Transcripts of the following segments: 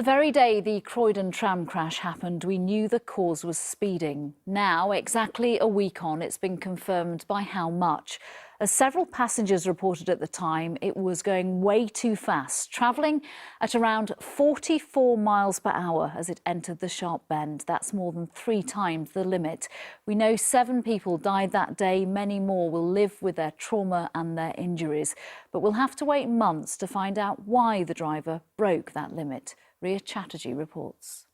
The very day the Croydon tram crash happened, we knew the cause was speeding. Now, exactly a week on, it's been confirmed by how much. As several passengers reported at the time, it was going way too fast, travelling at around 44 miles per hour as it entered the sharp bend. That's more than 3 times the limit. We know 7 people died that day. Many more will live with their trauma and their injuries. But we'll have to wait months to find out why the driver broke that limit. Ria Chatterjee reports.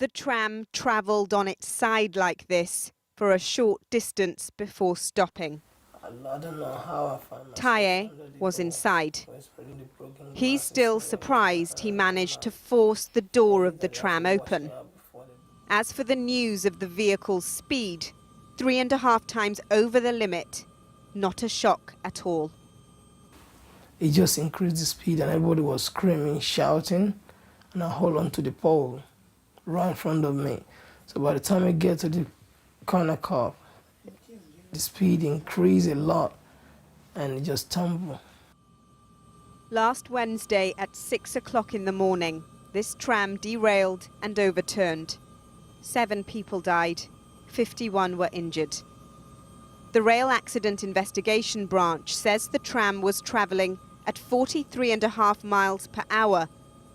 The tram travelled on its side like this for a short distance before stopping. I don't know how I found Taye was inside. He's still surprised he managed to force the door of the tram open. As for the news of the vehicle's speed, 3.5 times over the limit, not a shock at all. It just increased the speed and everybody was screaming, shouting, and I hold on to the pole right in front of me. So by the time I get to the corner curve, the speed increased a lot and it just tumbled. Last Wednesday at 6 o'clock in the morning, this tram derailed and overturned. 7 people died, 51 were injured. The Rail Accident Investigation Branch says the tram was travelling at 43.5 miles per hour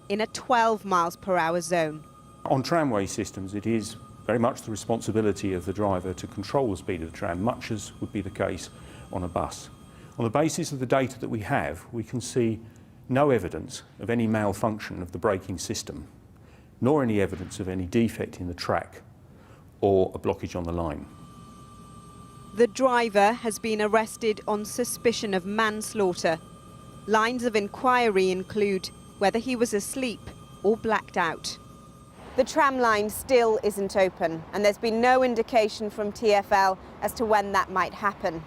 in a 12 miles per hour zone. On tramway systems, it is very much the responsibility of the driver to control the speed of the tram, much as would be the case on a bus. On the basis of the data that we have, we can see no evidence of any malfunction of the braking system, nor any evidence of any defect in the track or a blockage on the line. The driver has been arrested on suspicion of manslaughter. Lines of inquiry include whether he was asleep or blacked out. The tram line still isn't open, and there's been no indication from TfL as to when that might happen.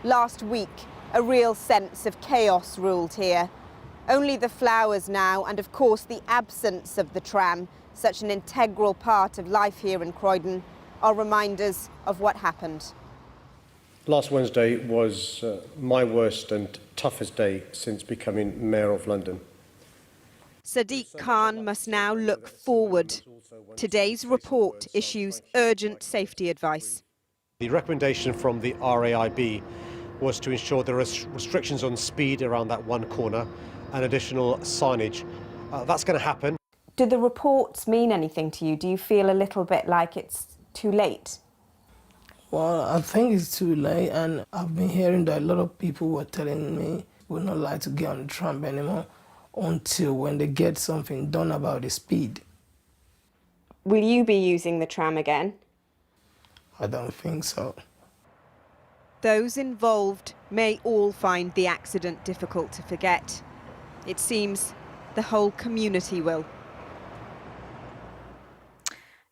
Last week, a real sense of chaos ruled here. Only the flowers now, and of course the absence of the tram, such an integral part of life here in Croydon, are reminders of what happened. Last Wednesday was my worst and toughest day since becoming Mayor of London. SADIQ Khan must now look forward. Today's report issues urgent safety advice. The recommendation from the RAIB was to ensure there are restrictions on speed around that one corner and additional signage. That's going to happen. Do the reports mean anything to you? Do you feel a little bit like it's too late? Well, I think it's too late, and I've been hearing that a lot of people were telling me we're not allowed to get on the tram anymore until when they get something done about the speed. Will you be using the tram again? I don't think so. Those involved may all find the accident difficult to forget. It seems the whole community will.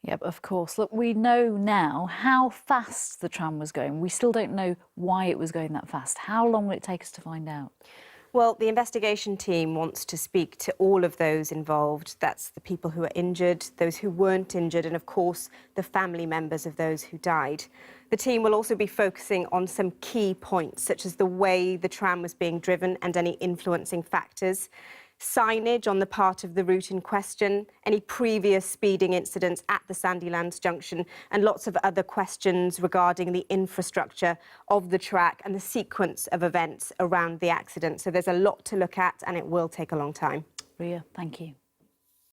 Yep, of course. Look, we know now how fast the tram was going. We still don't know why it was going that fast. How long will it take us to find out? Well, the investigation team wants to speak to all of those involved. That's the people who are injured, those who weren't injured, and of course, the family members of those who died. The team will also be focusing on some key points, such as the way the tram was being driven and any influencing factors, signage on the part of the route in question, any previous speeding incidents at the Sandilands junction, and lots of other questions regarding the infrastructure of the track and the sequence of events around the accident. So there's a lot to look at, and it will take a long time. Ria, thank you.